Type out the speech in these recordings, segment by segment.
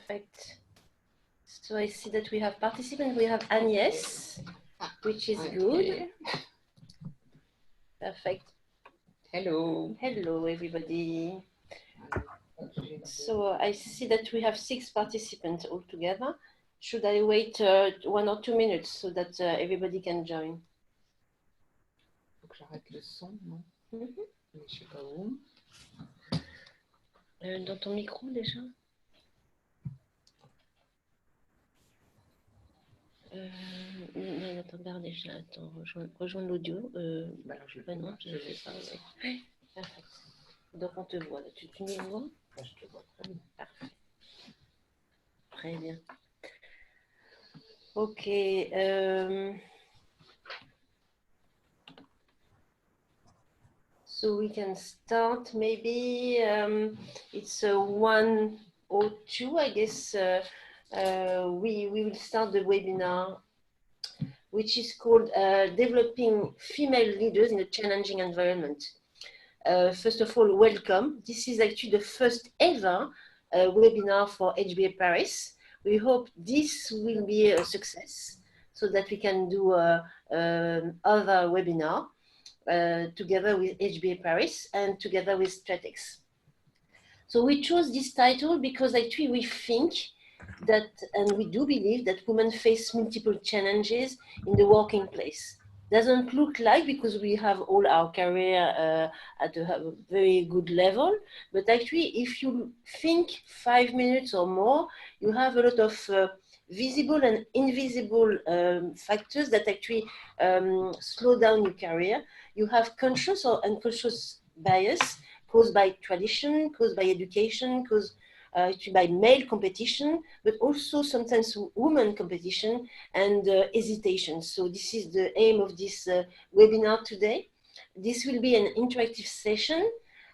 Perfect. So I see that we have participants. We have Agnès, which is good. Perfect. Hello. Hello, everybody. So I see that we have 6 participants altogether. Should I wait 1 or 2 minutes so that everybody can join? Faut que j'arrête le son, non? Mais je sais pas où. Dans ton micro déjà? Non, attends, regarde déjà. Attends, rejoins l'audio. Non, je ne fais pas. Ouais. Parfait. Donc on te voit. Tu me vois? Je te vois très bien. Parfait. Très bien. Ok. So we can start. Maybe it's 1 or 2. I guess we will start the webinar, which is called Developing Female Leaders in a Challenging Environment. First of all, welcome. This is actually the first ever webinar for HBA Paris. We hope this will be a success so that we can do other webinar together with HBA Paris and together with StratX. So we chose this title because actually we think that, and we do believe that women face multiple challenges in the working place. Doesn't look like, because we have all our career at a very good level, but actually if you think 5 minutes or more, you have a lot of visible and invisible factors that actually slow down your career. You have conscious or unconscious bias caused by tradition, caused by education, caused by male competition, but also sometimes women competition and hesitation. So this is the aim of this webinar today. This will be an interactive session,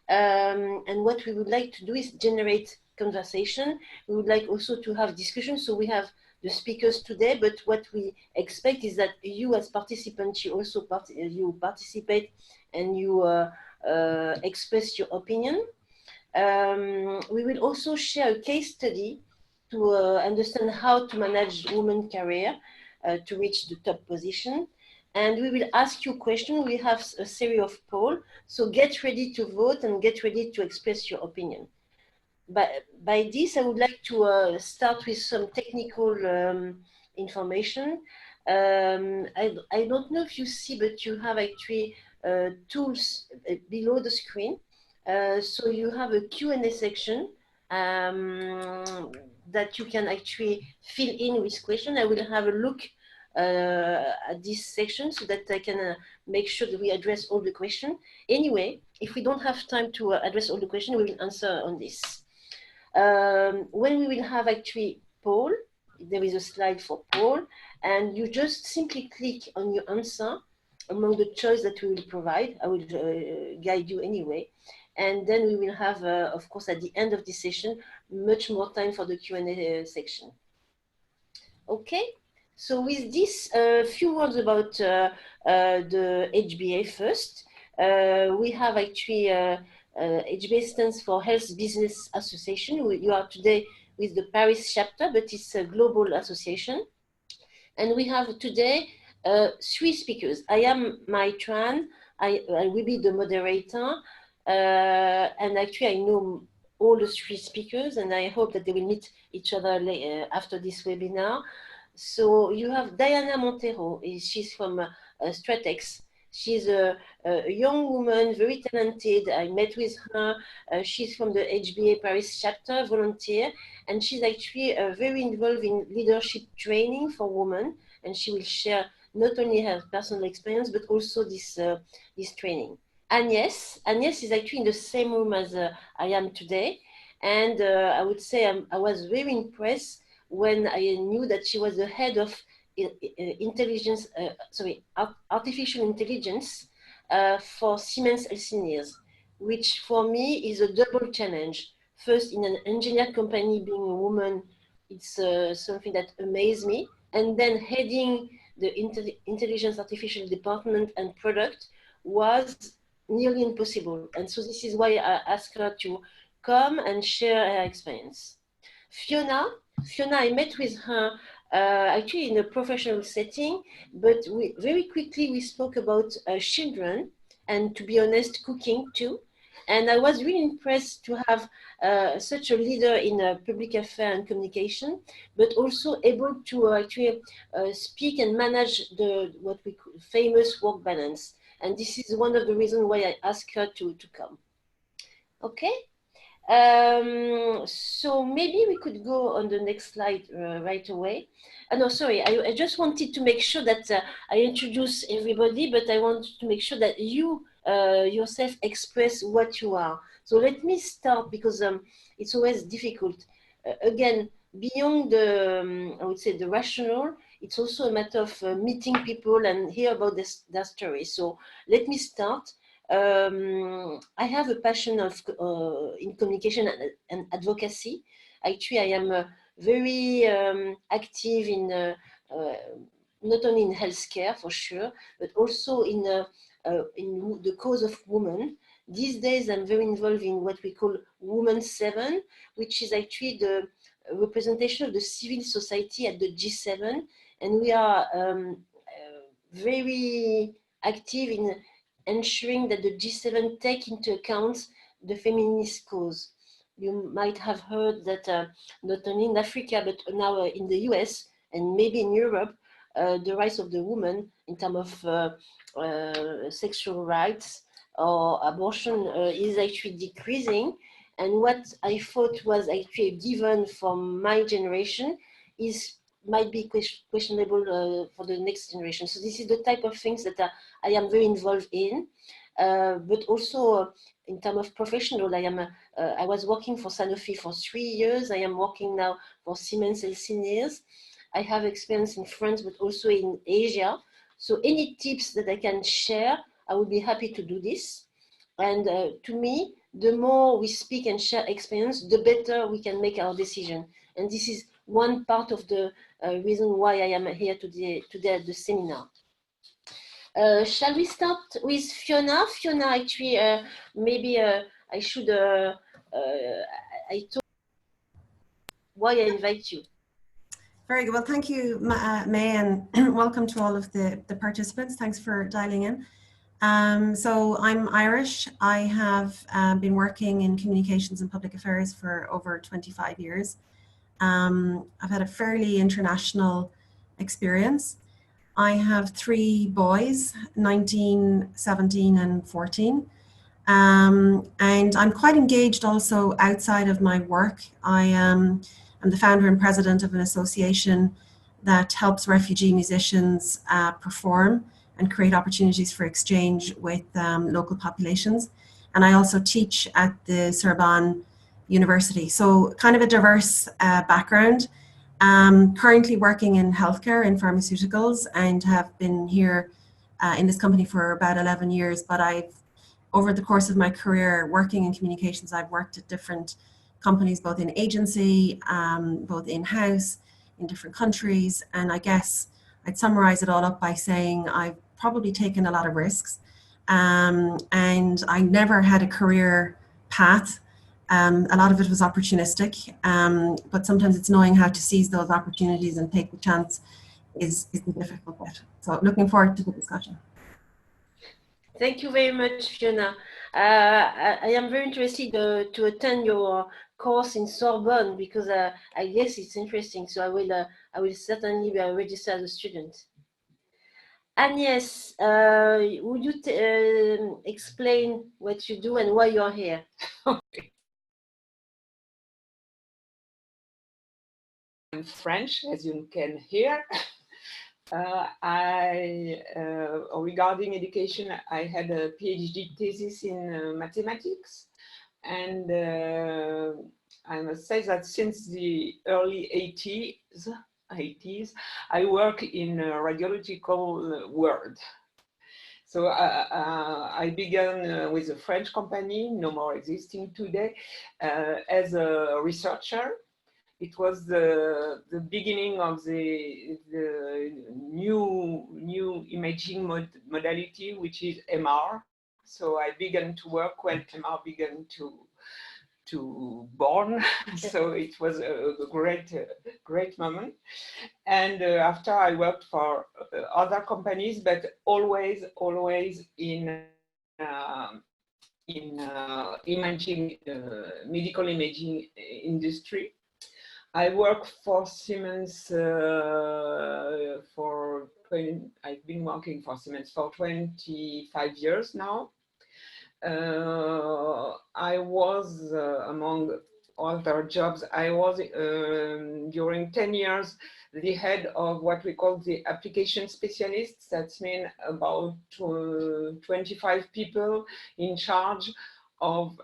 and what we would like to do is generate conversation. We would like also to have discussion. So we have the speakers today, but what we expect is that you as participants, you also participate and you express your opinion. We will also share a case study to understand how to manage women's career to reach the top position. And we will ask you questions. We have a series of polls. So get ready to vote and get ready to express your opinion. By this, I would like to start with some technical information. I don't know if you see, but you have actually tools below the screen. So you have a Q&A section that you can actually fill in with questions. I will have a look at this section so that I can make sure that we address all the questions. Anyway, if we don't have time to address all the questions, we will answer on this. When we will have actually poll, there is a slide for poll, and you just simply click on your answer among the choice that we will provide. I will guide you anyway. And then we will have, of course, at the end of this session, much more time for the Q&A section. Okay, so with this, a few words about the HBA first. We have actually, HBA stands for Health Business Association. You are today with the Paris chapter, but it's a global association. And we have today 3 speakers. I am Mai Tran. I will be the moderator. And actually, I know all the 3 speakers, and I hope that they will meet each other after this webinar. So you have Diana Montero. She's from StratX. She's a young woman, very talented. I met with her. She's from the HBA Paris chapter, volunteer, and she's actually very involved in leadership training for women. And she will share not only her personal experience, but also this training. Agnès is actually in the same room as I am today. And I would say I was very impressed when I knew that she was the head of artificial intelligence for Siemens Healthineers, which for me is a double challenge. First, in an engineer company, being a woman, it's something that amazed me. And then heading the intelligence artificial department and product was nearly impossible. And so this is why I asked her to come and share her experience. Fiona Fiona, I met with her actually in a professional setting, but very quickly we spoke about children and, to be honest, cooking too. And I was really impressed to have such a leader in public affairs and communication, but also able to actually speak and manage the what we call famous work balance. And this is one of the reasons why I asked her to come. Okay. So maybe we could go on the next slide right away. No, sorry, I just wanted to make sure that I introduce everybody, but I want to make sure that you yourself express what you are. So let me start because it's always difficult. Again, beyond the, I would say the rational, it's also a matter of meeting people and hear about their story. So let me start. I have a passion in communication and advocacy. Actually, I am very active in not only in healthcare for sure, but also in the cause of women. These days, I'm very involved in what we call Women 7, which is actually the representation of the civil society at the G7, and we are very active in ensuring that the G7 take into account the feminist cause. You might have heard that not only in Africa, but now in the US and maybe in Europe, the rights of the woman in terms of sexual rights or abortion is actually decreasing. And what I thought was actually a given from my generation is might be questionable for the next generation. So this is the type of things that I am very involved in, but also in terms of professional, I was working for Sanofi for 3 years. I am working now for Siemens Healthineers. I have experience in France, but also in Asia. So any tips that I can share, I would be happy to do this. And to me, the more we speak and share experience, the better we can make our decision. And this is one part of the reason why I am here today at the seminar. Shall we start with Fiona? Fiona, actually, maybe I should, I told why I invite you. Very good. Well, thank you, May, and welcome to all of the participants. Thanks for dialing in. So I'm Irish. I have been working in communications and public affairs for over 25 years. I've had a fairly international experience. I have 3 boys, 19, 17, and 14. And I'm quite engaged also outside of my work. I'm the founder and president of an association that helps refugee musicians perform and create opportunities for exchange with local populations. And I also teach at the Sorbonne University. So kind of a diverse background. Currently working in healthcare and pharmaceuticals, and have been here in this company for about 11 years. But over the course of my career working in communications, I've worked at different companies, both in agency, both in-house, in different countries. And I guess I'd summarize it all up by saying I've probably taken a lot of risks. And I never had a career path. A lot of it was opportunistic, but sometimes it's knowing how to seize those opportunities and take the chance is the difficult bit. So looking forward to the discussion. Thank you very much, Fiona. I am very interested to attend your course in Sorbonne because I guess it's interesting. So I will certainly register as a student. Agnes, would you explain what you do and why you are here? I'm French, as you can hear. Regarding education, I had a PhD thesis in mathematics, and I must say that since the early 80s, I work in a radiological world. So I began with a French company, no more existing today, as a researcher. It was the beginning of the new imaging modality, which is MR. So I began to work when MR began to born. So it was a great moment. And after I worked for other companies, but always imaging, medical imaging industry. I work for Siemens I've been working for Siemens for 25 years now. I was, among other jobs, I was during 10 years the head of what we call the application specialists. That means about 25 people in charge of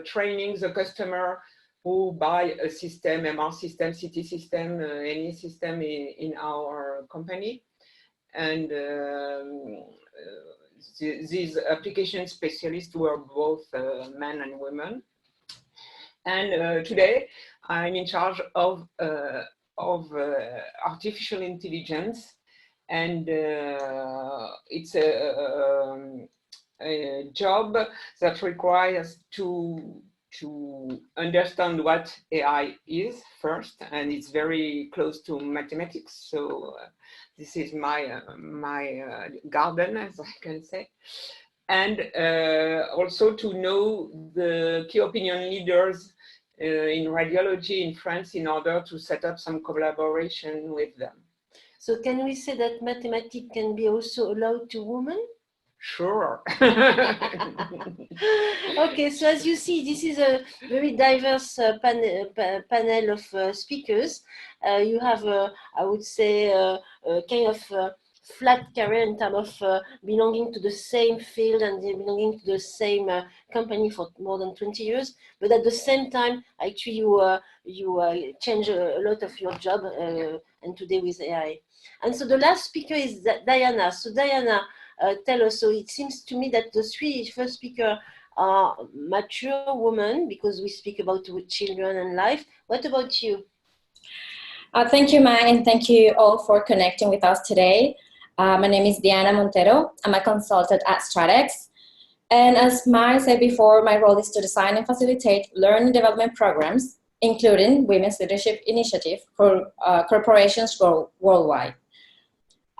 training the customer who buy a system, MR system, CT system, any system in our company. And these application specialists were both men and women. And today I'm in charge of artificial intelligence, and it's a job that requires to understand what AI is first, and it's very close to mathematics. So this is my garden, as I can say. And also to know the key opinion leaders in radiology in France in order to set up some collaboration with them. So can we say that mathematics can be also allowed to women? Sure. Okay, so as you see, this is a very diverse panel of speakers. You have, I would say, a kind of flat career in terms of belonging to the same field and belonging to the same company for more than 20 years. But at the same time, actually, you change a lot of your job, and today with AI. And so the last speaker is Diana. So Diana, tell us, so it seems to me that the three first speakers are mature women, because we speak about children and life. What about you? Thank you, Mai, and thank you all for connecting with us today. My name is Diana Montero. I'm a consultant at StratX. And as Mai said before, my role is to design and facilitate learning development programs, including Women's Leadership Initiative for corporations worldwide.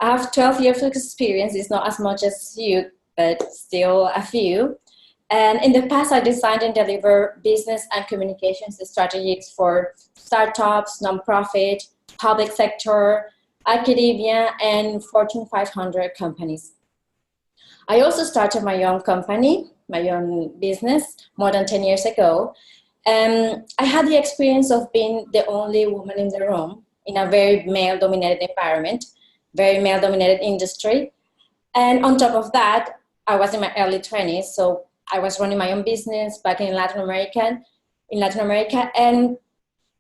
I have 12 years of experience. It's not as much as you, but still a few. And in the past, I designed and delivered business and communications strategies for startups, nonprofit, public sector, academia, and Fortune 500 companies. I also started my own company, my own business, more than 10 years ago. I had the experience of being the only woman in the room in a very male-dominated environment, very male-dominated industry. And on top of that, I was in my early 20s, so I was running my own business back in Latin America, and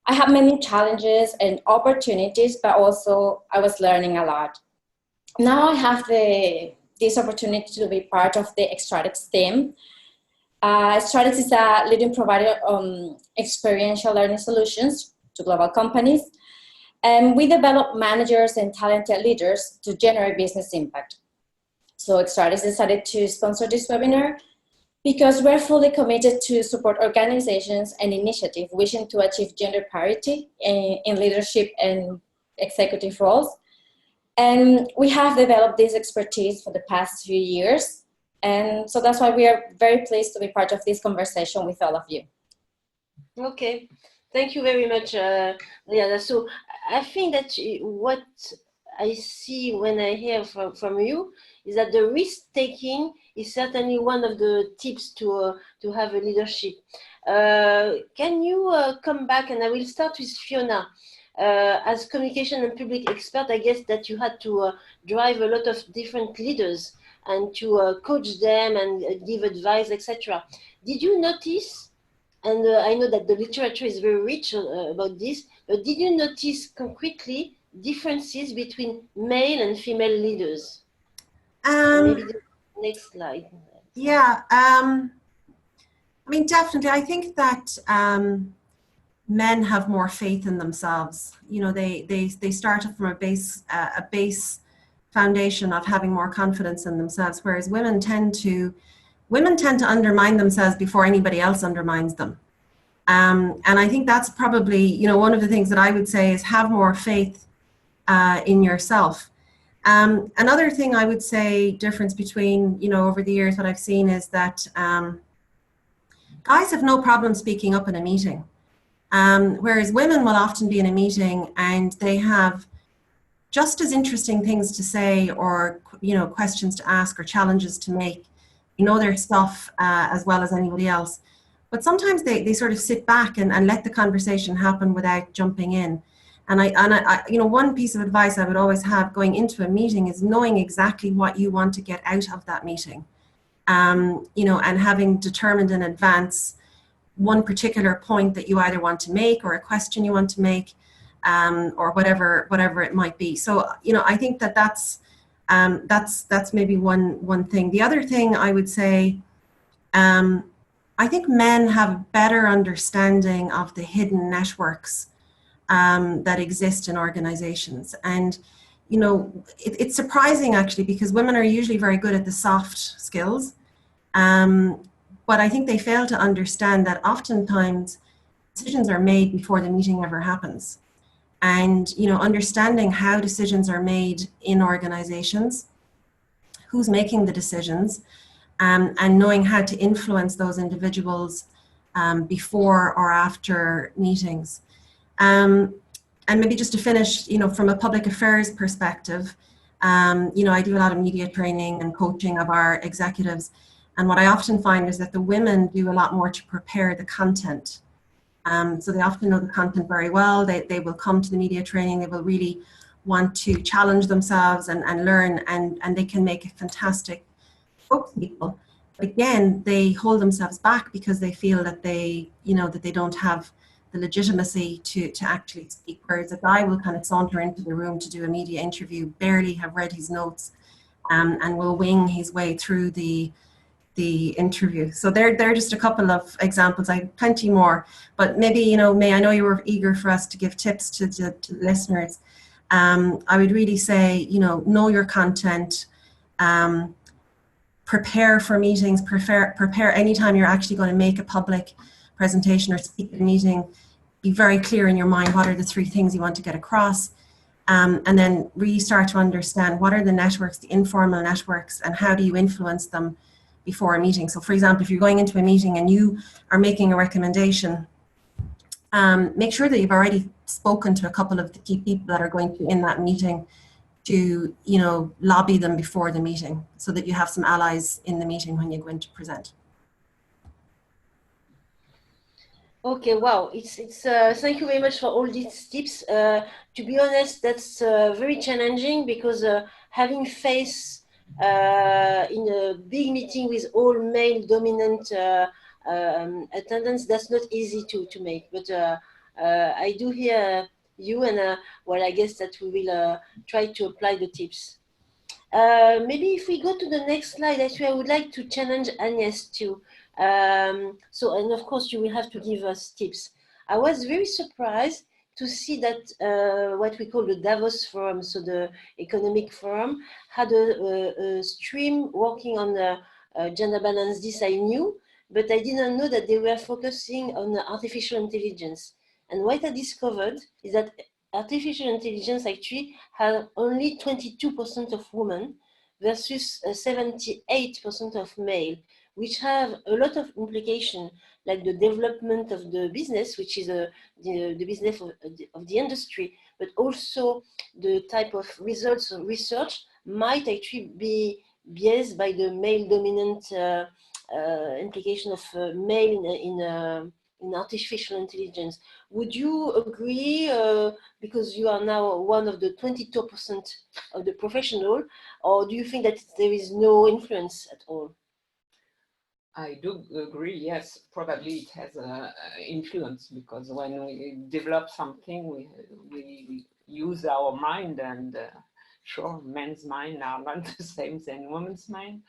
I had many challenges and opportunities, but also I was learning a lot. Now I have this opportunity to be part of the StratX team. StratX is a leading provider of experiential learning solutions to global companies. And we develop managers and talented leaders to generate business impact. So StratX decided to sponsor this webinar because we're fully committed to support organizations and initiatives wishing to achieve gender parity in leadership and executive roles. And we have developed this expertise for the past few years. And so that's why we are very pleased to be part of this conversation with all of you. Okay, thank you very much, Liana. So I think that what I see when I hear from you is that the risk-taking is certainly one of the tips to have a leadership. Can you come back, and I will start with Fiona. As communication and public expert, I guess that you had to drive a lot of different leaders and to coach them and give advice, etc. Did you notice, and I know that the literature is very rich about this, but did you notice concretely differences between male and female leaders? Maybe the next slide. Yeah, I mean, definitely. I think that men have more faith in themselves. You know, they start from a base foundation of having more confidence in themselves, whereas women tend to undermine themselves before anybody else undermines them. And I think that's probably, you know, one of the things that I would say is have more faith in yourself. Another thing I would say difference between, you know, over the years what I've seen is that guys have no problem speaking up in a meeting. Whereas women will often be in a meeting and they have just as interesting things to say, or, you know, questions to ask or challenges to make. You know their stuff as well as anybody else. But sometimes they sort of sit back and let the conversation happen without jumping in. And I, you know, one piece of advice I would always have going into a meeting is knowing exactly what you want to get out of that meeting. You know, and having determined in advance one particular point that you either want to make or a question you want to make, or whatever it might be. So, you know, I think that's maybe one thing. The other thing I would say, I think men have a better understanding of the hidden networks that exist in organizations. And, you know, it's surprising actually, because women are usually very good at the soft skills. But I think they fail to understand that oftentimes decisions are made before the meeting ever happens. And, you know, understanding how decisions are made in organizations, who's making the decisions, and knowing how to influence those individuals before or after meetings. And maybe just to finish, you know, from a public affairs perspective, you know, I do a lot of media training and coaching of our executives. And what I often find is that the women do a lot more to prepare the content. So they often know the content very well. They will come to the media training. They will really want to challenge themselves and learn, and they can make a fantastic spokespeople. But again, they hold themselves back because they feel that they, you know, that they don't have the legitimacy to actually speak. Whereas a guy will kind of saunter into the room to do a media interview, barely have read his notes, and will wing his way through the interview. So they're just a couple of examples. I have plenty more, but maybe, you know, May, I know you were eager for us to give tips to the listeners. I would really say, you know your content, prepare for meetings, prepare anytime you're actually going to make a public presentation or speak at a meeting. Be very clear in your mind what are the 3 things you want to get across. And then really start to understand what are the networks, the informal networks, and how do you influence them before a meeting. So for example, if you're going into a meeting and you are making a recommendation, make sure that you've already spoken to a couple of the key people that are going to be in that meeting to, you know, lobby them before the meeting so that you have some allies in the meeting when you go in to present. Okay, wow, it's thank you very much for all these tips. To be honest, that's very challenging, because having faced in a big meeting with all male dominant attendance, that's not easy to make. But I do hear you, and well, I guess that we will try to apply the tips. Maybe if we go to the next slide, actually, I would like to challenge Agnes too. So, and of course, you will have to give us tips. I was very surprised to see that what we call the Davos Forum, so the economic forum, had a stream working on the gender balance. This I knew, but I didn't know that they were focusing on artificial intelligence. And what I discovered is that artificial intelligence actually has only 22% of women versus 78% of male, which have a lot of implications, like the development of the business, which is the business of the industry, but also the type of results of research might actually be biased by the male dominant implication of male in artificial intelligence. Would you agree, because you are now one of the 22% of the professional, or do you think that there is no influence at all? I do agree, yes, probably it has an influence, because when we develop something, we use our mind, and sure, men's mind are not the same as women's mind.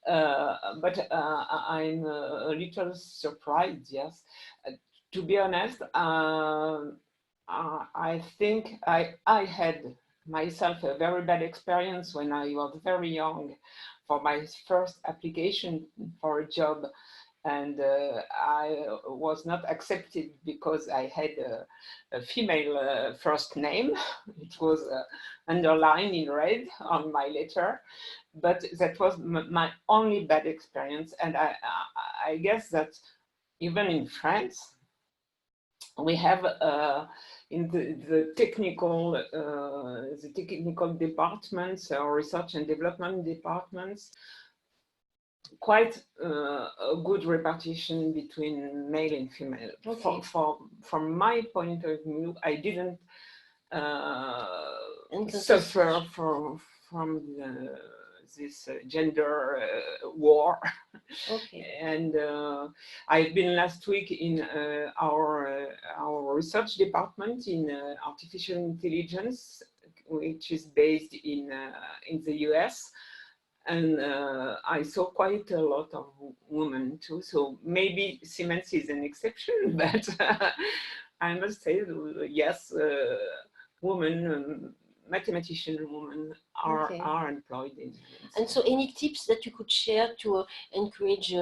But I'm a little surprised, yes. To be honest, I think I had myself a very bad experience when I was very young for my first application for a job and I was not accepted because I had a female first name. It was underlined in red on my letter, but that was my only bad experience. And I guess that even in France, we have in the technical departments or research and development departments, quite a good repartition between male and female. Okay. From my point of view, I didn't suffer from this gender war. Okay. And I've been last week in our research department in artificial intelligence, which is based in the US. And I saw quite a lot of women too. So maybe Siemens is an exception, but I must say, yes, women, mathematician women are employed in. And so any tips that you could share to encourage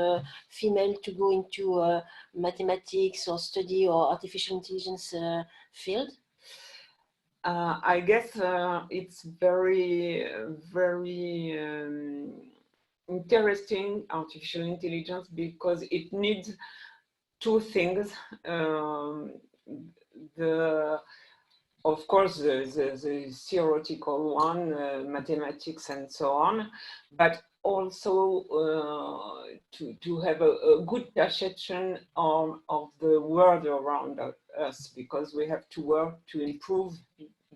female to go into mathematics or study or artificial intelligence field? I guess it's very interesting, artificial intelligence, because it needs two things. Of course, the theoretical one, mathematics and so on, but also to have a good perception of the world around us, because we have to work to improve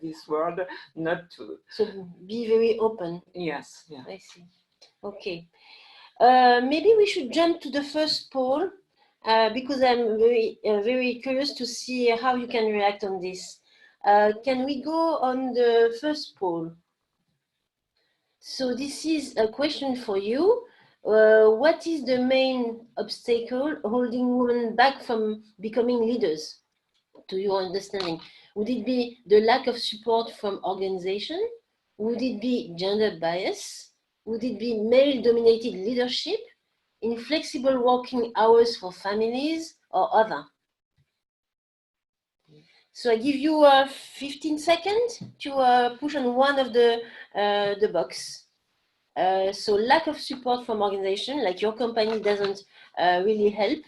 this world, not to... So be very open. Yes, yeah. I see. Okay. Maybe we should jump to the first poll, because I'm very curious to see how you can react on this. Can we go on the first poll? So this is a question for you. What is the main obstacle holding women back from becoming leaders, to your understanding? Would it be the lack of support from organization? Would it be gender bias? Would it be male-dominated leadership, inflexible working hours for families, or other? So I give you 15 seconds to push on one of the box. So lack of support from organization, like your company doesn't really help.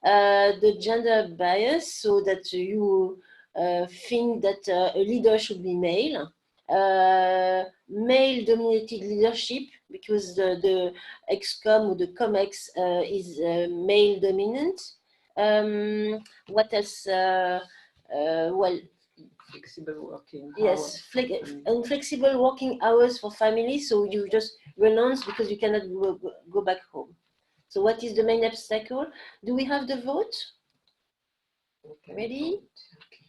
The gender bias, so that you think that a leader should be male. Male-dominated leadership, because the XCOM or the COMEX is male-dominant. What else? Well, flexible working yes, hours. flexible working hours for family, so you just renounce because you cannot go back home. So what is the main obstacle? Do we have the vote? Okay. Ready? Okay.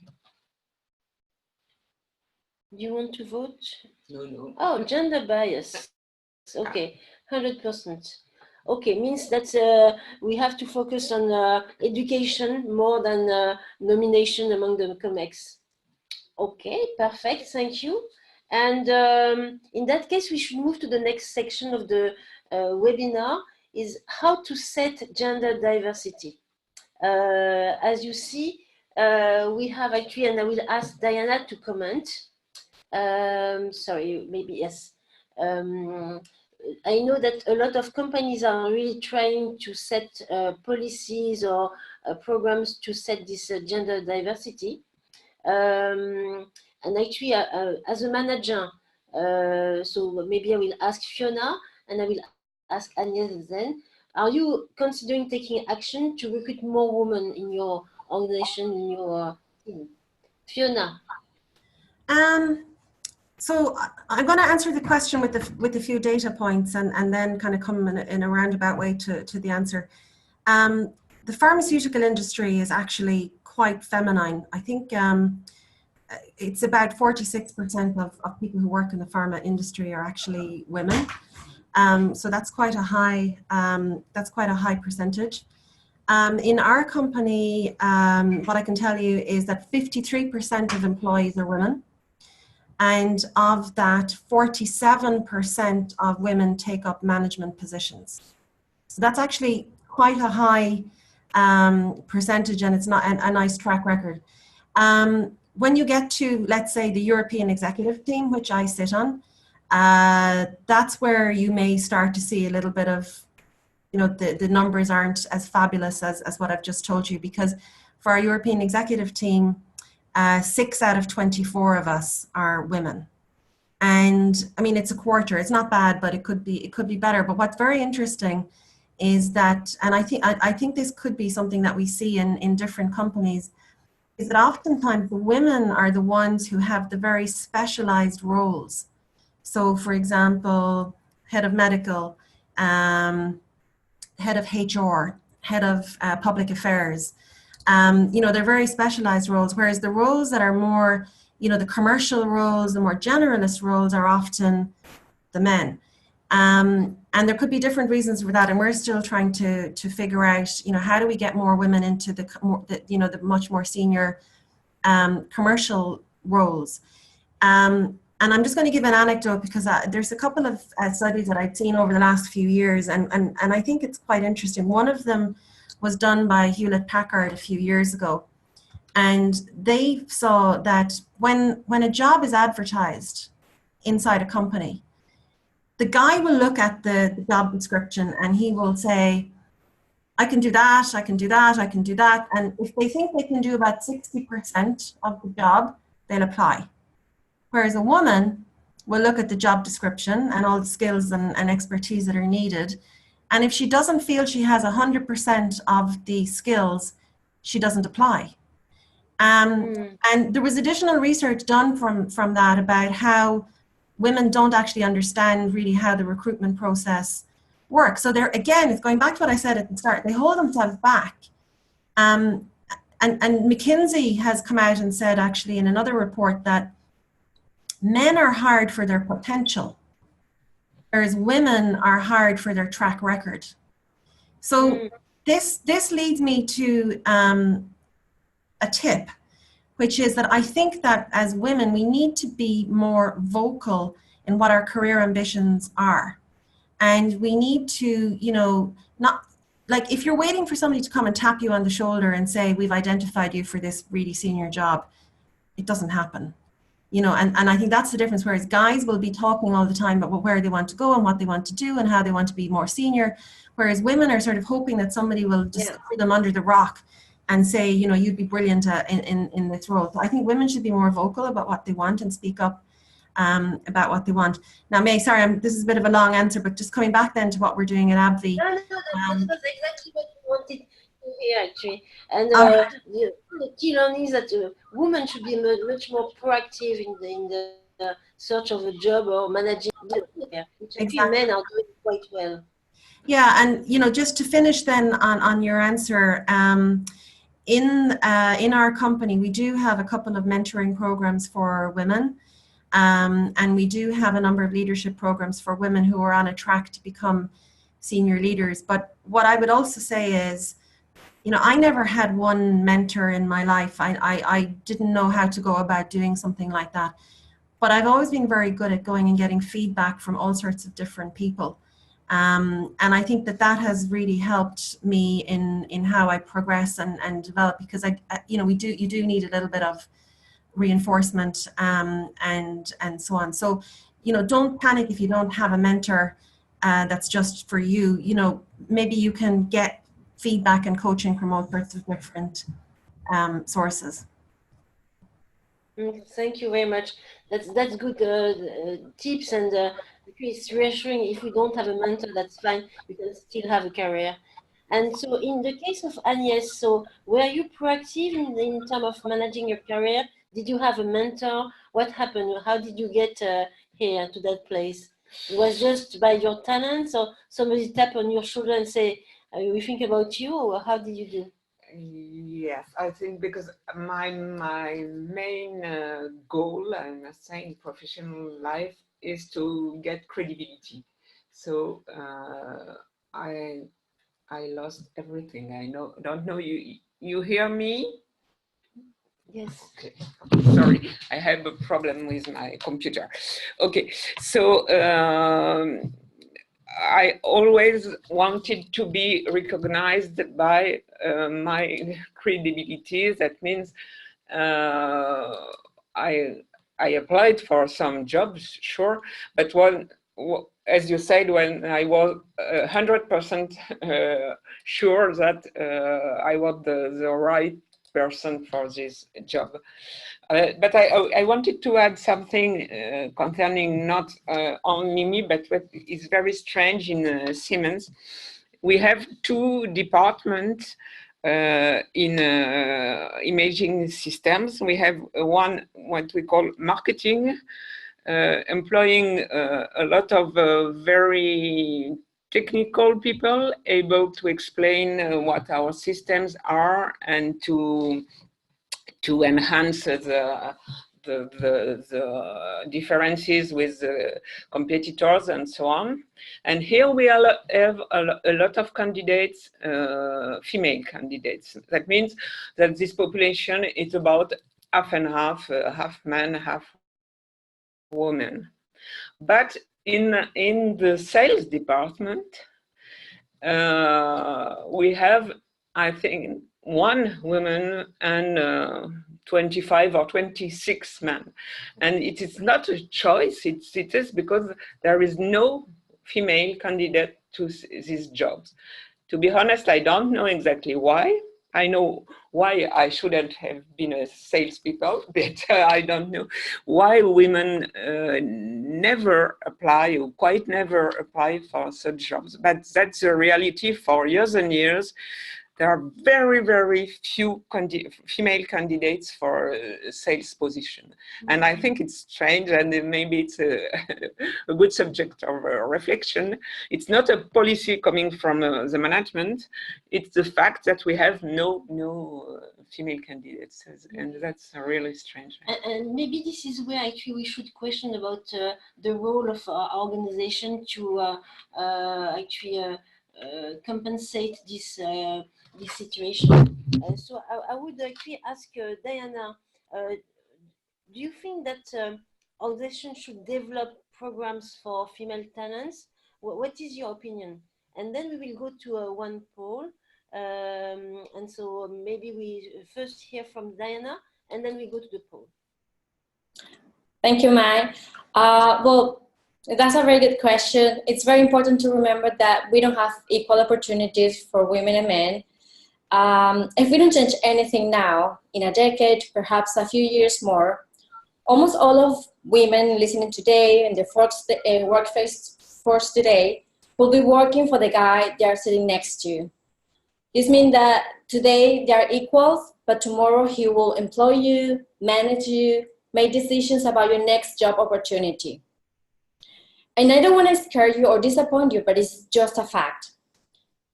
Do you want to vote? No. Oh, gender bias. Okay, 100%. Okay, means that we have to focus on education more than nomination among the COMEX. Okay, perfect, thank you. And in that case, we should move to the next section of the webinar, is how to set gender diversity. As you see, we have actually, and I will ask Diana to comment. Sorry, maybe yes. I know that a lot of companies are really trying to set policies or programs to set this gender diversity. And actually, as a manager, so maybe I will ask Fiona and I will ask Agnès then. Are you considering taking action to recruit more women in your organization, in your team? Fiona. So I'm going to answer the question with a few data points and then kind of come in a roundabout way to the answer. The pharmaceutical industry is actually quite feminine. I think it's about 46% of people who work in the pharma industry are actually women. So that's quite a high percentage. In our company, what I can tell you is that 53% of employees are women. And of that, 47% of women take up management positions. So that's actually quite a high percentage, and it's not a nice track record. When you get to, let's say, the European executive team, which I sit on, that's where you may start to see a little bit of, you know, the numbers aren't as fabulous as what I've just told you, because for our European executive team, 6 out of 24 of us are women. And I mean, it's a quarter. It's not bad, but it could be better. But what's very interesting is that, and I think this could be something that we see in different companies, is that oftentimes the women are the ones who have the very specialized roles. So, for example, head of medical, head of HR, head of public affairs. You know, they're very specialized roles, whereas the roles that are more, you know, the commercial roles, the more generalist roles are often the men. And there could be different reasons for that, and we're still trying to figure out, you know, how do we get more women into the much more senior commercial roles. And I'm just going to give an anecdote, because there's a couple of studies that I've seen over the last few years, and I think it's quite interesting. One of them was done by Hewlett Packard a few years ago, and they saw that when a job is advertised inside a company, the guy will look at the job description and he will say, I can do that, I can do that, I can do that. And if they think they can do about 60% of the job, they'll apply. Whereas a woman will look at the job description and all the skills and expertise that are needed. And if she doesn't feel she has 100% of the skills, she doesn't apply. And there was additional research done from that about how women don't actually understand really how the recruitment process works. So there, again, it's going back to what I said at the start. They hold themselves back. And McKinsey has come out and said, actually, in another report, that men are hired for their potential, whereas women are hired for their track record. So this leads me to a tip, which is that I think that as women, we need to be more vocal in what our career ambitions are. And we need to, you know, not like if you're waiting for somebody to come and tap you on the shoulder and say, we've identified you for this really senior job, it doesn't happen. You know, and I think that's the difference, whereas guys will be talking all the time about where they want to go and what they want to do and how they want to be more senior, whereas women are sort of hoping that somebody will discover them under the rock and say, you know, you'd be brilliant in this role. So I think women should be more vocal about what they want and speak up about what they want. Now, May, sorry, this is a bit of a long answer, but just coming back then to what we're doing at AbbVie. No, that was exactly what we wanted to hear, actually. And the key learning is that women should be much more proactive in the search of a job or managing, which exactly. Men are doing quite well. Yeah, and you know, just to finish then on your answer, in our company, we do have a couple of mentoring programs for women, and we do have a number of leadership programs for women who are on a track to become senior leaders. But what I would also say is, you know, I never had one mentor in my life. I didn't know how to go about doing something like that. But I've always been very good at going and getting feedback from all sorts of different people. And I think that has really helped me in how I progress and develop, because you know, you do need a little bit of reinforcement and so on. So, you know, don't panic if you don't have a mentor that's just for you. You know, maybe you can get feedback and coaching from all sorts of different sources. Thank you very much. That's good tips, and it's reassuring. If we don't have a mentor, that's fine. You can still have a career. And so, in the case of Agnès, so were you proactive in terms of managing your career? Did you have a mentor? What happened? How did you get here to that place? It was just by your talents, or somebody tap on your shoulder and say, "We think about you," or how did you do? Yes, I think because my main goal, I must say, in professional life is to get credibility. So I lost everything. Don't know you hear me? Yes. Okay. Sorry, I have a problem with my computer. Okay, so I always wanted to be recognized by my credibility. That means I applied for some jobs, sure, but as you said, when I was 100% sure that I was the right person for this job. But I wanted to add something concerning not only me, but what is very strange in Siemens. We have two departments in imaging systems. We have one, what we call marketing, employing a lot of very technical people able to explain what our systems are and to enhance the differences with the competitors and so on. And here we have a lot of candidates, female candidates. That means that this population is about half and half, half men, half women. But in the sales department, we have, I think, one woman and 25 or 26 men. And it is not a choice, it is because there is no female candidate to these jobs. To be honest, I don't know exactly why. I know why I shouldn't have been a salespeople, but I don't know why women never apply or quite never apply for such jobs. But that's the reality for years and years. There are very, very few female candidates for sales position. And I think it's strange, and maybe it's a good subject of reflection. It's not a policy coming from the management. It's the fact that we have no female candidates, and that's really strange. And maybe this is where actually we should question about the role of our organization to compensate this situation. So I would actually ask Diana, do you think that organizations should develop programs for female talents? What is your opinion? And then we will go to one poll. And so maybe we first hear from Diana, and then we go to the poll. Thank you, Mai. Well, that's a very good question. It's very important to remember that we don't have equal opportunities for women and men. If we don't change anything now, in a decade, perhaps a few years more, almost all of women listening today in the workforce today will be working for the guy they are sitting next to. This means that today they are equals, but tomorrow he will employ you, manage you, make decisions about your next job opportunity. And I don't want to scare you or disappoint you, but it's just a fact.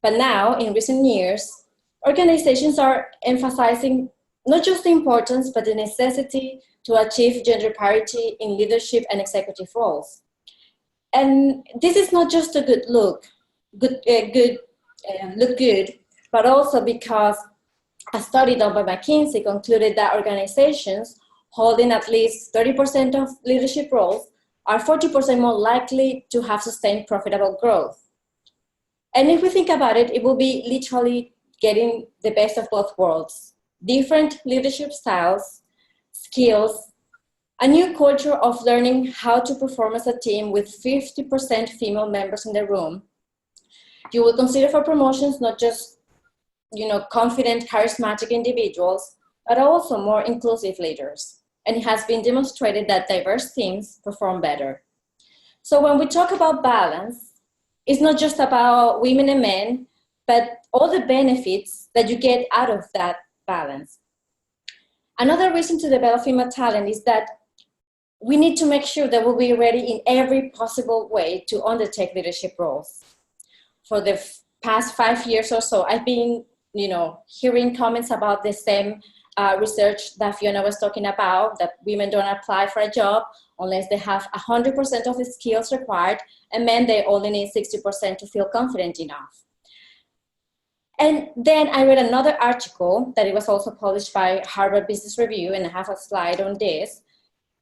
But now, in recent years, organizations are emphasizing not just the importance, but the necessity to achieve gender parity in leadership and executive roles. And this is not just a good look good, but also because a study done by McKinsey concluded that organizations holding at least 30% of leadership roles are 40% more likely to have sustained profitable growth. And if we think about it, it will be literally getting the best of both worlds. Different leadership styles, skills, a new culture of learning how to perform as a team with 50% female members in the room. You will consider for promotions not just confident, charismatic individuals, but also more inclusive leaders. And it has been demonstrated that diverse teams perform better. So when we talk about balance, it's not just about women and men, but all the benefits that you get out of that balance. Another reason to develop female talent is that we need to make sure that we'll be ready in every possible way to undertake leadership roles. For the past 5 years or so, I've been hearing comments about the same research that Fiona was talking about, that women don't apply for a job unless they have 100% of the skills required, and men, they only need 60% to feel confident enough. And then I read another article that it was also published by Harvard Business Review, and I have a slide on this,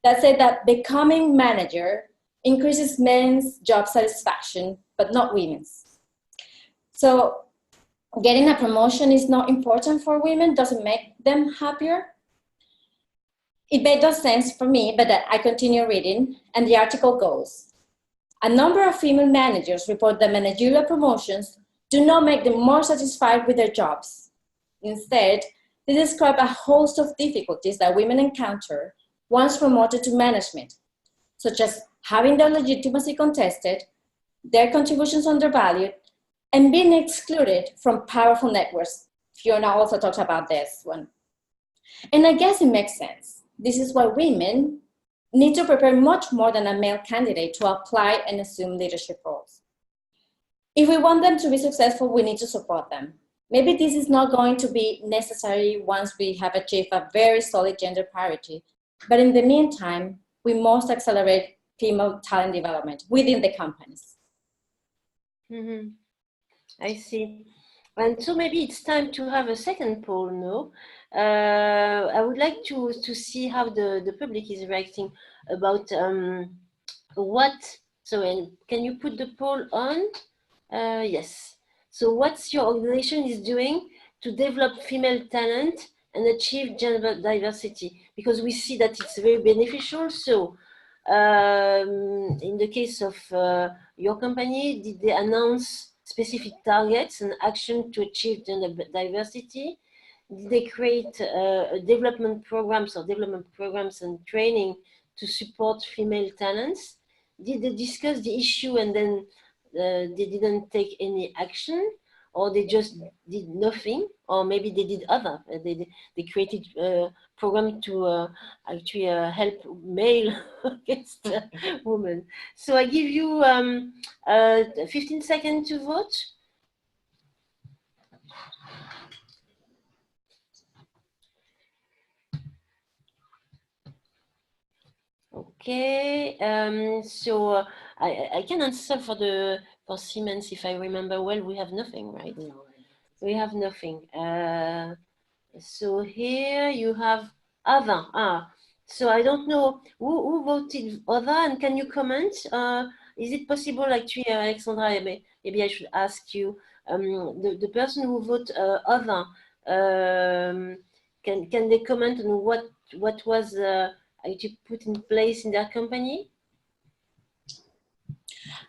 that said that becoming manager increases men's job satisfaction, but not women's. So getting a promotion is not important for women, doesn't make them happier. It made no sense for me, but I continue reading, and the article goes, a number of female managers report that managerial promotions do not make them more satisfied with their jobs. Instead, they describe a host of difficulties that women encounter once promoted to management, such as having their legitimacy contested, their contributions undervalued, and being excluded from powerful networks. Fiona also talked about this one. And I guess it makes sense. This is why women need to prepare much more than a male candidate to apply and assume leadership roles. If we want them to be successful, we need to support them. Maybe this is not going to be necessary once we have achieved a very solid gender parity, but in the meantime, we must accelerate female talent development within the companies. Mm-hmm. I see. And so maybe it's time to have a second poll, no? I would like to see how the public is reacting about what, so and can you put the poll on? Yes. So what's your organization is doing to develop female talent and achieve gender diversity? Because we see that it's very beneficial. So in the case of your company, did they announce specific targets and action to achieve gender diversity? Did they create development programs and training to support female talents? Did they discuss the issue and then they didn't take any action, or they just did nothing, or maybe they did other? They created a program to actually help male against women. So I give you 15 seconds to vote. Okay, so I can answer for Siemens if I remember well. We have nothing, right? No. We have nothing. So here you have other. So I don't know who voted other, and can you comment? Is it possible, actually, Alexandra? Maybe I should ask you. The person who voted other, can they comment on what was actually put in place in their company?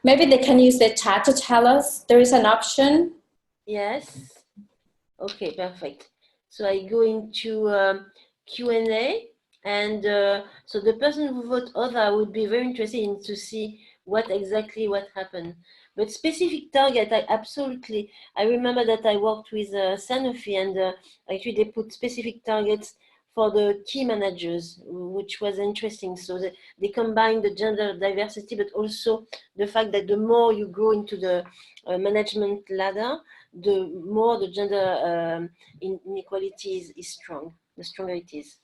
Maybe they can use the chat to tell us. There is an option. Yes. Okay, perfect. So I go into Q&A, and so the person who vote other would be very interested in to see what happened. But specific target, I remember that I worked with Sanofi, and actually they put specific targets for the key managers, which was interesting. So they combine the gender diversity, but also the fact that the more you go into the management ladder, the more the gender inequality is strong, the stronger it is.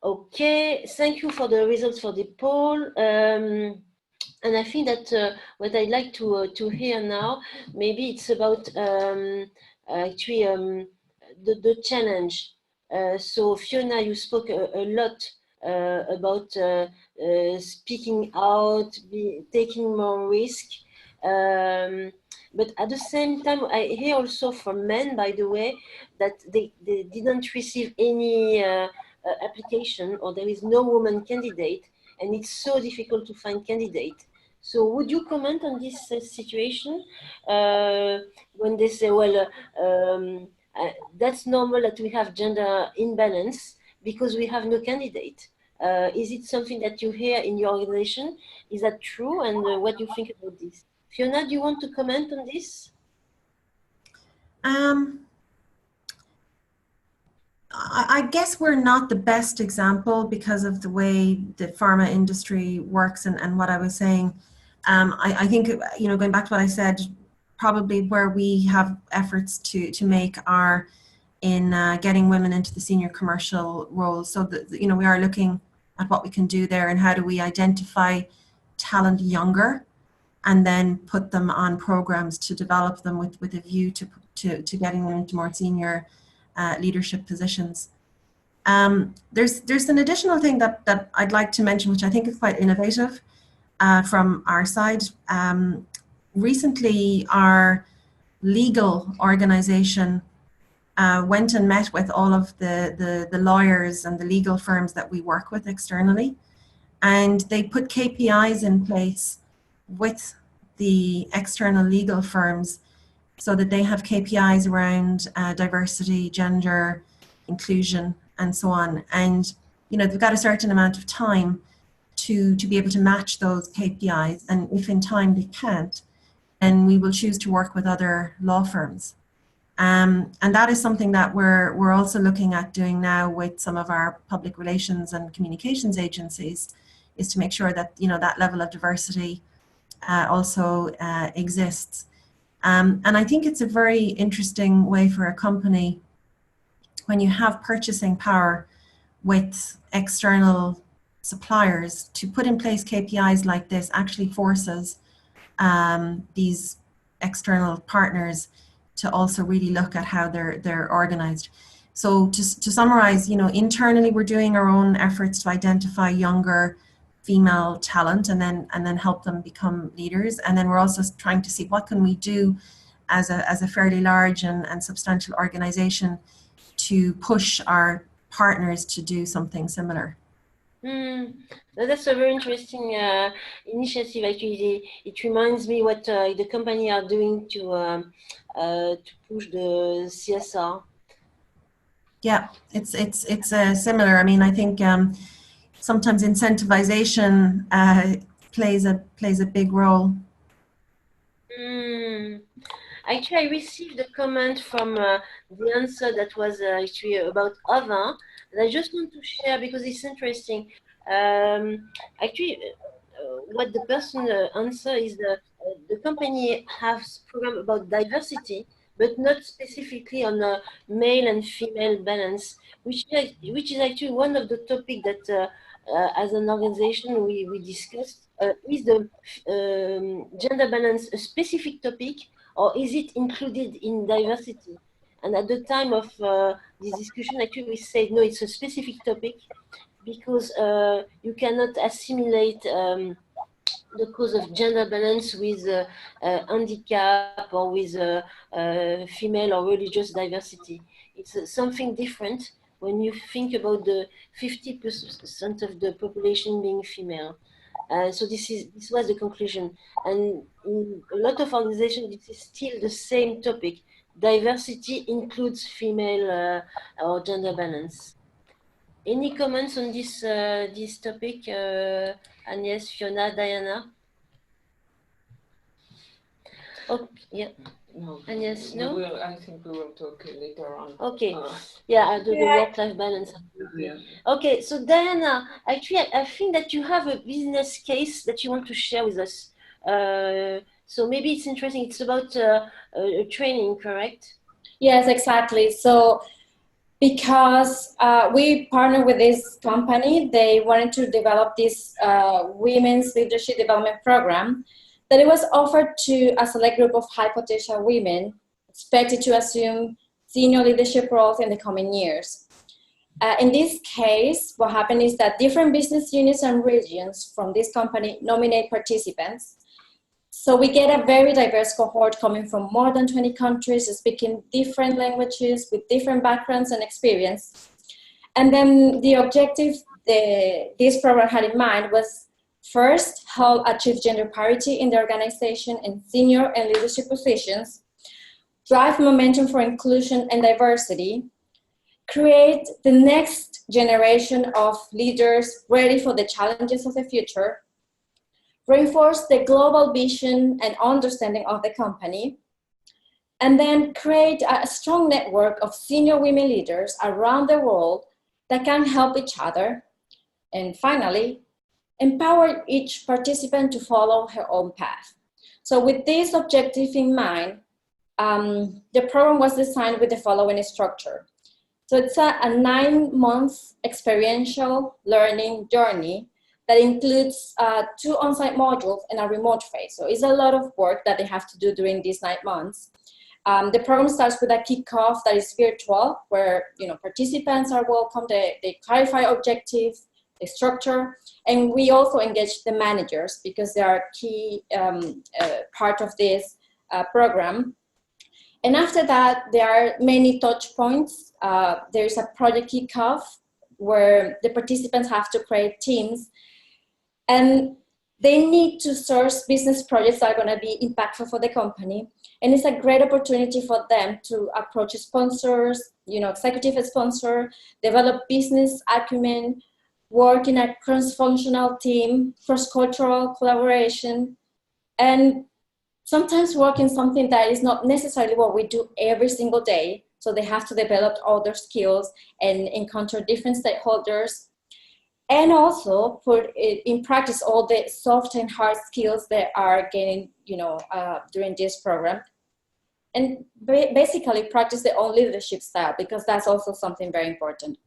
Okay, thank you for the results for the poll. And I think that what I'd like to hear now, maybe it's about actually the challenge. So Fiona, you spoke a lot about speaking out, taking more risk. But at the same time, I hear also from men, by the way, that they didn't receive any application, or there is no woman candidate, and it's so difficult to find candidate. So would you comment on this situation when they say, well, that's normal that we have gender imbalance because we have no candidate? Is it something that you hear in your organization? Is that true? And what do you think about this? Fiona, do you want to comment on this? I guess we're not the best example because of the way the pharma industry works and what I was saying. I think, going back to what I said, probably where we have efforts to make are in getting women into the senior commercial roles. So that, we are looking at what we can do there and how do we identify talent younger and then put them on programs to develop them with a view to getting them into more senior leadership positions. There's an additional thing that I'd like to mention, which I think is quite innovative, from our side. Recently, our legal organization went and met with all of the lawyers and the legal firms that we work with externally, and they put KPIs in place with the external legal firms so that they have KPIs around diversity, gender, inclusion, and so on. And they've got a certain amount of time to be able to match those KPIs, and if in time they can't, then we will choose to work with other law firms. And that is something that we're also looking at doing now with some of our public relations and communications agencies, is to make sure that that level of diversity also exists. And I think it's a very interesting way for a company, when you have purchasing power with external suppliers, to put in place KPIs like this actually forces these external partners to also really look at how they're organized. So to summarize, internally we're doing our own efforts to identify younger female talent and then help them become leaders. And then we're also trying to see what can we do as a fairly large and substantial organization to push our partners to do something similar. That's a very interesting initiative. Actually, it reminds me what the company are doing to push the CSR. Yeah, it's similar. I mean, I think sometimes incentivization plays a big role. Actually, I received a comment from the answer that was actually about other, that I just want to share because it's interesting. Actually, what the person answer is the company has program about diversity, but not specifically on a male and female balance, which is actually one of the topics that as an organization we discussed. Is the gender balance a specific topic, or is it included in diversity? And at the time of this discussion, actually we said no, it's a specific topic, because you cannot assimilate the cause of gender balance with handicap or with female or religious diversity. It's something different when you think about the 50% of the population being female. So this was the conclusion. And in a lot of organizations, this is still the same topic. Diversity includes female or gender balance. Any comments on this this topic, Agnès, Fiona, Diana? Okay, yeah. No. Agnès, no? I think we will talk later on. Okay. Yeah, I'll do the work-life balance. Yeah. Okay, so Diana, actually, I think that you have a business case that you want to share with us. So maybe it's interesting. It's about training, correct? Yes, exactly. So because we partnered with this company, they wanted to develop this women's leadership development program that it was offered to a select group of high potential women expected to assume senior leadership roles in the coming years. In this case, what happened is that different business units and regions from this company nominate participants. So we get a very diverse cohort coming from more than 20 countries, speaking different languages with different backgrounds and experience. And then the objective this program had in mind was, first, help achieve gender parity in the organization in senior and leadership positions, drive momentum for inclusion and diversity, create the next generation of leaders ready for the challenges of the future, reinforce the global vision and understanding of the company, and then create a strong network of senior women leaders around the world that can help each other, and finally, empower each participant to follow her own path. So with this objective in mind, the program was designed with the following structure. So it's a 9-month experiential learning journey that includes 2 on-site modules and a remote phase. So it's a lot of work that they have to do during these 9 months. The program starts with a kickoff that is virtual, where participants are welcome. They clarify objectives, structure. And we also engage the managers because they are key part of this program. And after that, there are many touch points. There's a project kickoff where the participants have to create teams, and they need to source business projects that are going to be impactful for the company. And it's a great opportunity for them to approach sponsors, executive sponsor, develop business acumen, work in a cross-functional team, cross-cultural collaboration, and sometimes work in something that is not necessarily what we do every single day. So they have to develop other skills and encounter different stakeholders, and also put in practice all the soft and hard skills that are gaining, during this program. And basically practice their own leadership style, because that's also something very important.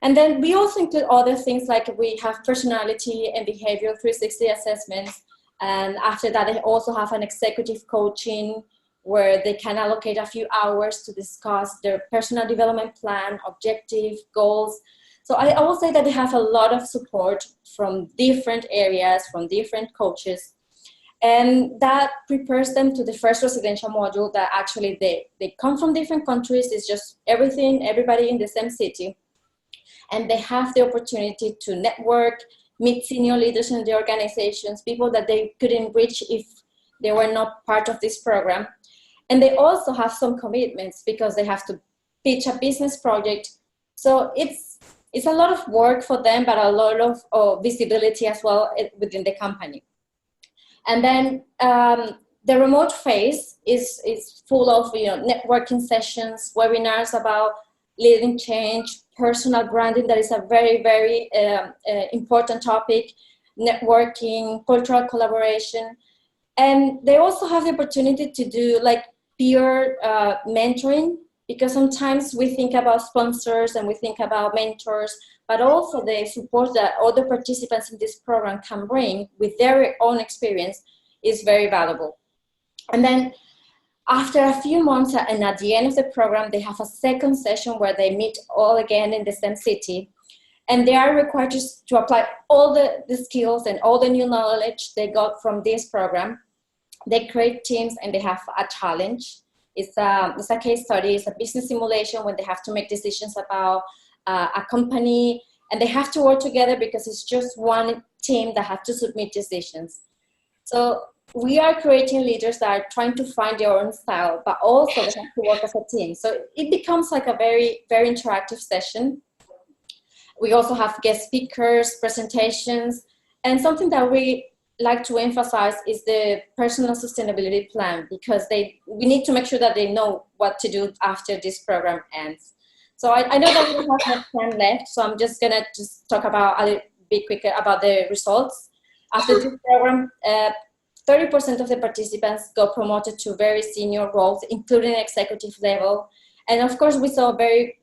And then we also include other things, like we have personality and behavioral 360 assessments. And after that, they also have an executive coaching where they can allocate a few hours to discuss their personal development plan, objective, goals. So I will say that they have a lot of support from different areas, from different coaches. And that prepares them to the first residential module that actually they come from different countries. It's just everybody in the same city. And they have the opportunity to network, meet senior leaders in the organizations, people that they couldn't reach if they were not part of this program. And they also have some commitments because they have to pitch a business project. So it's a lot of work for them, but a lot of visibility as well within the company. And then the remote phase is full of networking sessions, webinars about leading change, personal branding, that is a very, very important topic, networking, cultural collaboration. And they also have the opportunity to do like peer mentoring, because sometimes we think about sponsors and we think about mentors, but also the support that other participants in this program can bring with their own experience is very valuable. And then after a few months and at the end of the program, they have a second session where they meet all again in the same city. And they are required to apply all the skills and all the new knowledge they got from this program. They create teams and they have a challenge. It's a case study, it's a business simulation when they have to make decisions about a company, and they have to work together because it's just one team that have to submit decisions. So we are creating leaders that are trying to find their own style, but also they have to work as a team. So it becomes like a very, very interactive session. We also have guest speakers, presentations, and something that we like to emphasize is the personal sustainability plan, because we need to make sure that they know what to do after this program ends. So I know that we don't have much time left, so I'm just gonna talk about a little bit quicker about the results. After this program, 30% of the participants got promoted to very senior roles, including executive level. And of course, we saw very,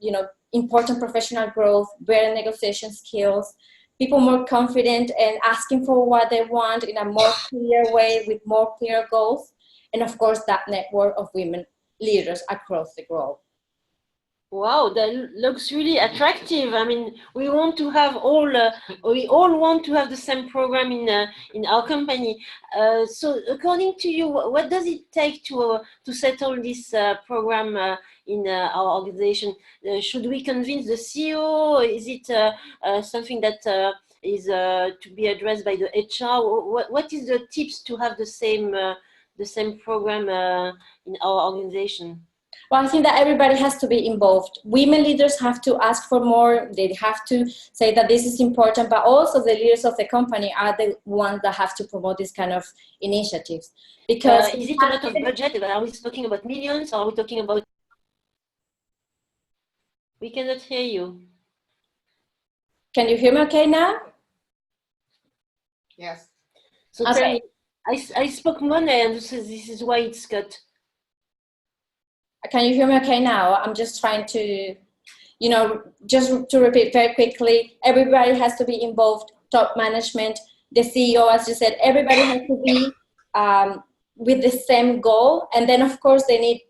important professional growth, better negotiation skills, people more confident and asking for what they want in a more clear way with more clear goals. And of course, that network of women leaders across the globe. Wow, that looks really attractive. I mean, we want to have we all want to have the same program in our company. So, according to you, what does it take to settle this program in our organization? Should we convince the CEO? Is it something that is to be addressed by the HR? What is the tips to have the same program in our organization? Well, I think that everybody has to be involved. Women leaders have to ask for more. They have to say that this is important, but also the leaders of the company are the ones that have to promote these kind of initiatives. Because is it a lot of budget? Are we talking about millions, or are we talking about? We cannot hear you. Can you hear me okay now? Yes. So okay. I spoke Monday, and this is why it's cut. Can you hear me okay now? I'm just trying to, just to repeat very quickly, everybody has to be involved, top management, the CEO, as you said, everybody has to be with the same goal. And then, of course, they need,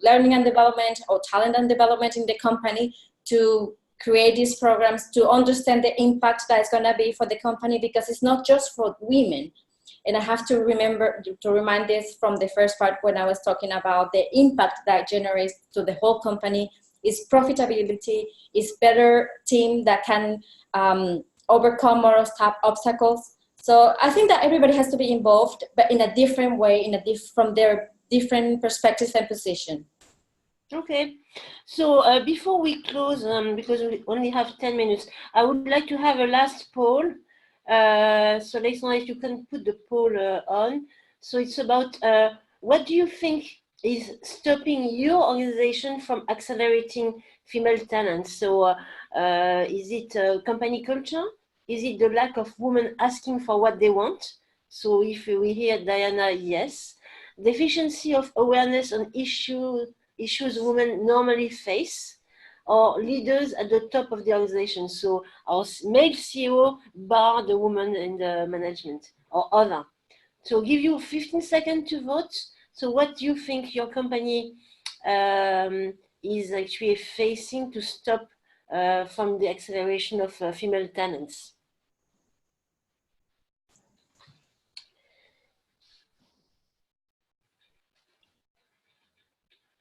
learning and development or talent and development in the company to create these programs to understand the impact that it's going to be for the company, because it's not just for women. And I have to remind this from the first part when I was talking about the impact that generates to the whole company, is profitability, is better team that can overcome more obstacles. So I think that everybody has to be involved, but in a different way, from their different perspectives and position. Okay, so before we close, because we only have 10 minutes, I would like to have a last poll. So Alexandra, if you can put the poll on. So it's about what do you think is stopping your organization from accelerating female talent? So is it company culture? Is it the lack of women asking for what they want? So if we hear Diana, yes. Deficiency of awareness on issues women normally face, or leaders at the top of the organization. So our male CEO bar the woman in the management, or other. So give you 15 seconds to vote. So what do you think your company is actually facing to stop from the acceleration of female talents?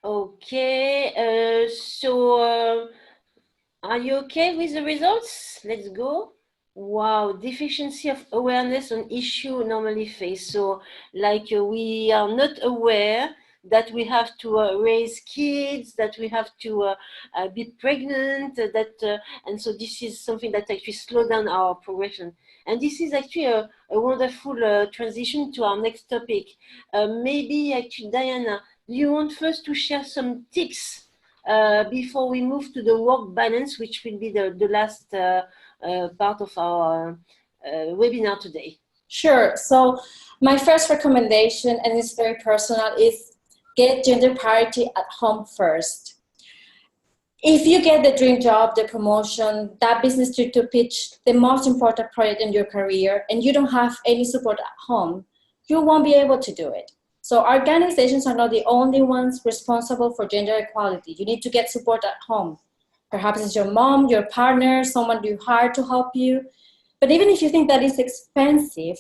Okay, are you okay with the results? Let's go. Wow, deficiency of awareness on issue normally faced. So like we are not aware that we have to raise kids, that we have to be pregnant, and so this is something that actually slow down our progression. And this is actually a wonderful transition to our next topic. Maybe actually, Diana, do you want first to share some tips before we move to the work balance, which will be the last part of our webinar today? Sure. So my first recommendation, and it's very personal, is get gender parity at home first. If you get the dream job, the promotion, that business to pitch, the most important project in your career, and you don't have any support at home, you won't be able to do it. So organizations are not the only ones responsible for gender equality. You need to get support at home. Perhaps it's your mom, your partner, someone you hire to help you. But even if you think that is expensive,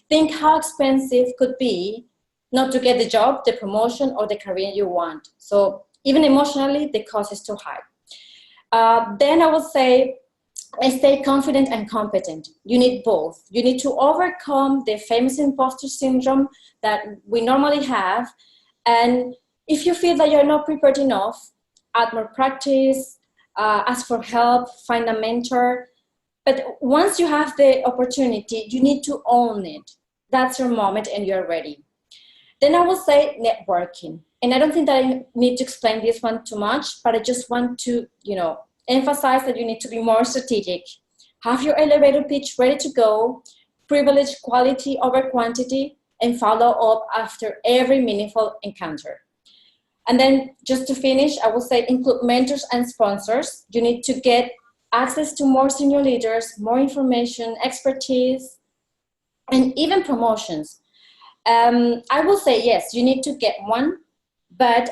think how expensive could be not to get the job, the promotion, or the career you want. So even emotionally, the cost is too high. Then I would say, stay confident and competent. You need both. You need to overcome the famous imposter syndrome that we normally have. And if you feel that you're not prepared enough, add more practice, ask for help, find a mentor. But once you have the opportunity, you need to own it. That's your moment and you're ready. Then I will say networking. And I don't think that I need to explain this one too much, but I just want to, emphasize that you need to be more strategic. Have your elevator pitch ready to go, privilege quality over quantity, and follow up after every meaningful encounter. And then just to finish, I will say include mentors and sponsors. You need to get access to more senior leaders, more information, expertise, and even promotions. I will say, yes, you need to get one, but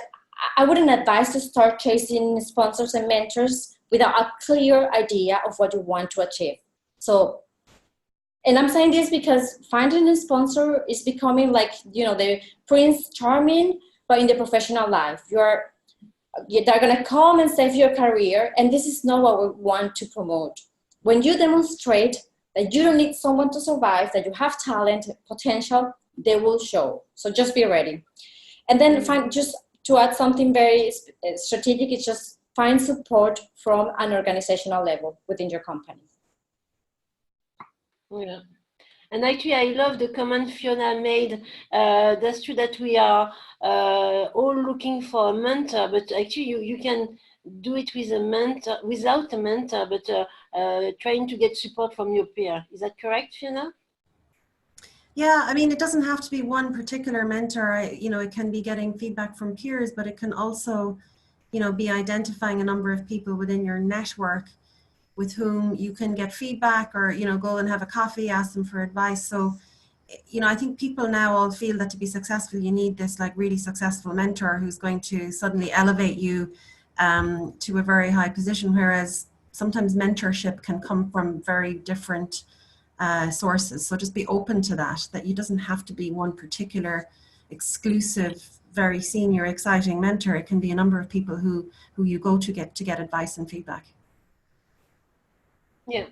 I wouldn't advise to start chasing sponsors and mentors without a clear idea of what you want to achieve. So, and I'm saying this because finding a sponsor is becoming like, the Prince Charming, but in the professional life. They're going to come and save your career, and this is not what we want to promote. When you demonstrate that you don't need someone to survive, that you have talent, potential, they will show. So just be ready. And then just to add something very strategic, it's just find support from an organizational level within your company. Yeah. And actually, I love the comment Fiona made. That's true that we are all looking for a mentor, but actually you can do it with a mentor, without a mentor, but trying to get support from your peer. Is that correct, Fiona? Yeah, I mean, it doesn't have to be one particular mentor. It can be getting feedback from peers, but it can also, be identifying a number of people within your network with whom you can get feedback, or, go and have a coffee, ask them for advice. So, I think people now all feel that to be successful, you need this like really successful mentor who's going to suddenly elevate you to a very high position. Whereas sometimes mentorship can come from very different sources. So just be open to that, that you doesn't have to be one particular exclusive, very senior, exciting mentor. It can be a number of people who you go to get advice and feedback. Yeah,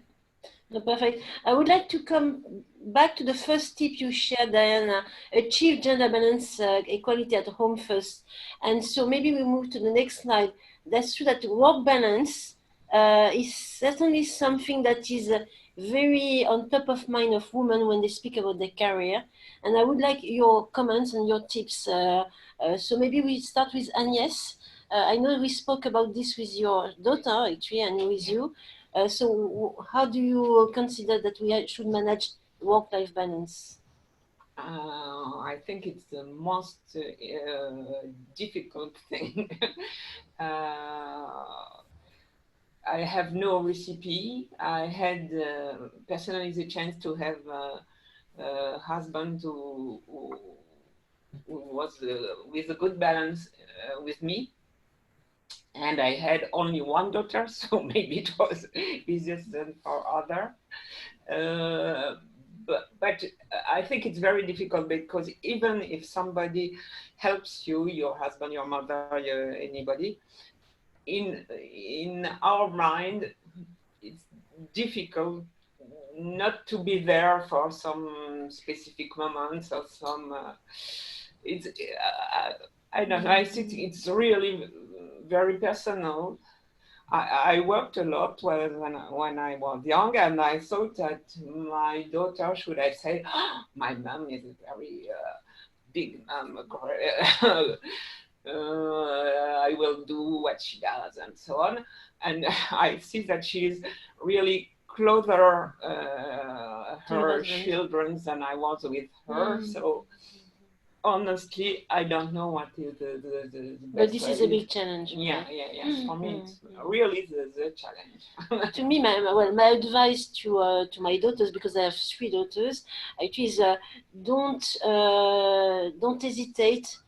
no, perfect. I would like to come back to the first tip you shared, Diana, achieve gender balance, equality at home first. And so maybe we move to the next slide. That's true that work balance is certainly something that is very on top of mind of women when they speak about their career. And I would like your comments and your tips. So maybe we start with Agnès. I know we spoke about this with your daughter, actually, and with you. So how do you consider that we should manage work-life balance? I think it's the most difficult thing. I have no recipe. I had personally the chance to have a husband who was with a good balance with me. And I had only one daughter, so maybe it was easier than for other. But I think it's very difficult, because even if somebody helps you, your husband, your mother, anybody, in our mind, it's difficult not to be there for some specific moments or some. I don't know. I think it's really very personal. I worked a lot when I was young, and I thought that my daughter should have said, oh, my mom is a very big mom. I will do what she does, and so on. And I see that she's really closer her children than I was with her. So honestly, I don't know what is the best. But this is a big challenge. Yeah. For me, it's really the challenge. To me, my advice to my daughters, because I have 3 daughters, actually is don't hesitate.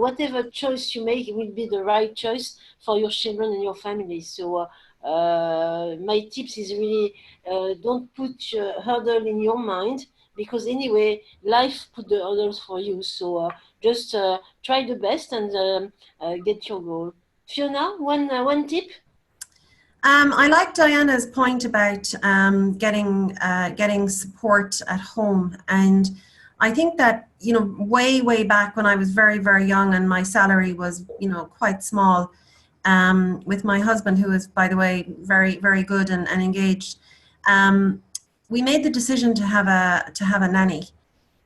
Whatever choice you make, it will be the right choice for your children and your family. So my tips is really don't put a hurdle in your mind, because anyway, life put the hurdles for you. So just try the best and get your goal. Fiona, one tip? I like Diana's point about getting support at home. And I think that, way back when I was very, very young and my salary was, quite small, with my husband, who is, by the way, very, very good and engaged, we made the decision to have a nanny.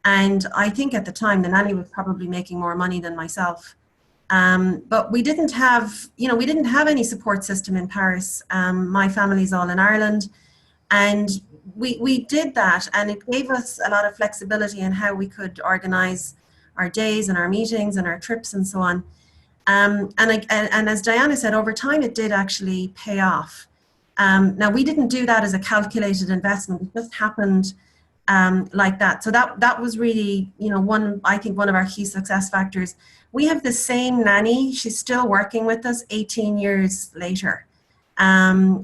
And I think at the time the nanny was probably making more money than myself. But we didn't have any support system in Paris. My family's all in Ireland, and we did that, and it gave us a lot of flexibility in how we could organize our days and our meetings and our trips and so on. And as Diana said, over time it did actually pay off. Now, we didn't do that as a calculated investment. It just happened like that. So that was really, I think one of our key success factors. We have the same nanny. She's still working with us 18 years later.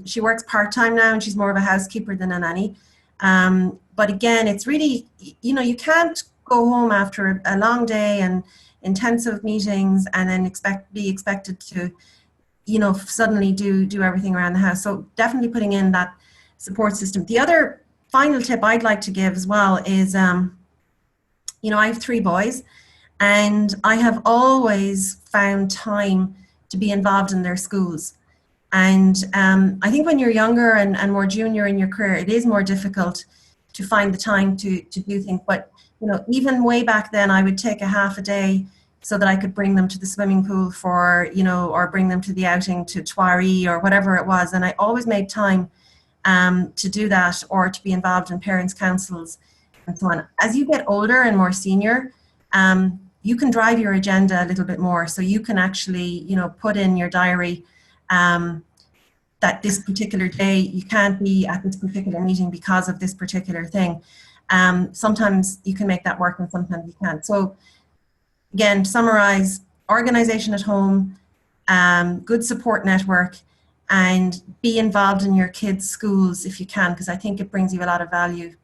She works part-time now, and she's more of a housekeeper than a nanny. But again, it's really, you can't go home after a long day and intensive meetings and then be expected to, suddenly do everything around the house. So definitely putting in that support system. The other final tip I'd like to give as well is, I have 3 boys, and I have always found time to be involved in their schools. And I think when you're younger and more junior in your career, it is more difficult to find the time to do things. But, even way back then, I would take a half a day so that I could bring them to the swimming pool or bring them to the outing to Thoiry or whatever it was. And I always made time to do that, or to be involved in parents' councils and so on. As you get older and more senior, you can drive your agenda a little bit more. So you can actually, put in your diary that this particular day you can't be at this particular meeting because of this particular thing. Sometimes you can make that work and sometimes you can't. So again, to summarize, organization at home, good support network, and be involved in your kids' schools if you can, because I think it brings you a lot of value.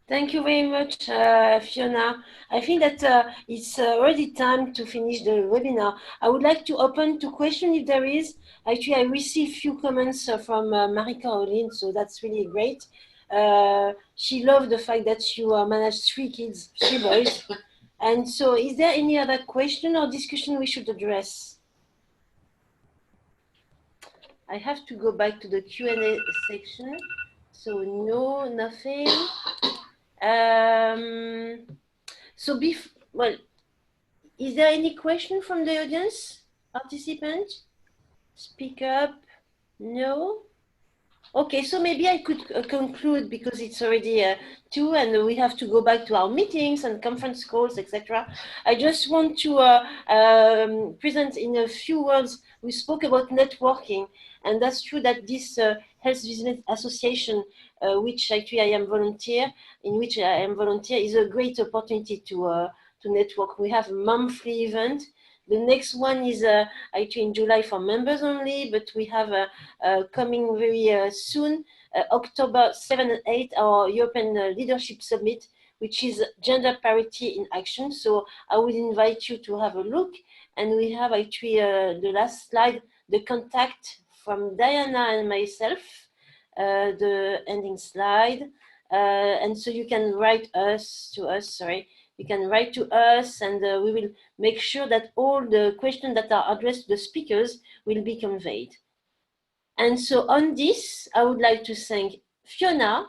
Thank you very much, Fiona. I think that it's already time to finish the webinar. I would like to open to question if there is. Actually, I received few comments from Marie-Caroline, so that's really great. She loved the fact that you manage 3 kids, 3 boys. And so is there any other question or discussion we should address? I have to go back to the Q&A section. So no, nothing. Well, is there any question from the audience? Participant? Speak up? No? Okay, so maybe I could conclude because it's already 2 and we have to go back to our meetings and conference calls, etc. I just want to present in a few words. We spoke about networking, and that's true that this Health Business Association, which actually I am volunteer, is a great opportunity to network. We have a monthly event. The next one is actually in July for members only, but we have coming very soon, October 7 and 8, our European Leadership Summit, which is gender parity in action. So I would invite you to have a look. And we have actually the last slide, the contact from Diana and myself, the ending slide. And so you can write to us, you can write to us, and we will make sure that all the questions that are addressed to the speakers will be conveyed. And so on this, I would like to thank Fiona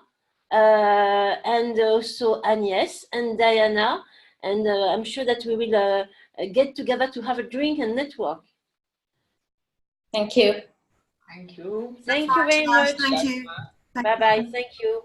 and also Agnès and Diana. And I'm sure that we will get together to have a drink and network. Thank you. Thank you. Thank you very much. Thank you. Bye-bye. Thank you.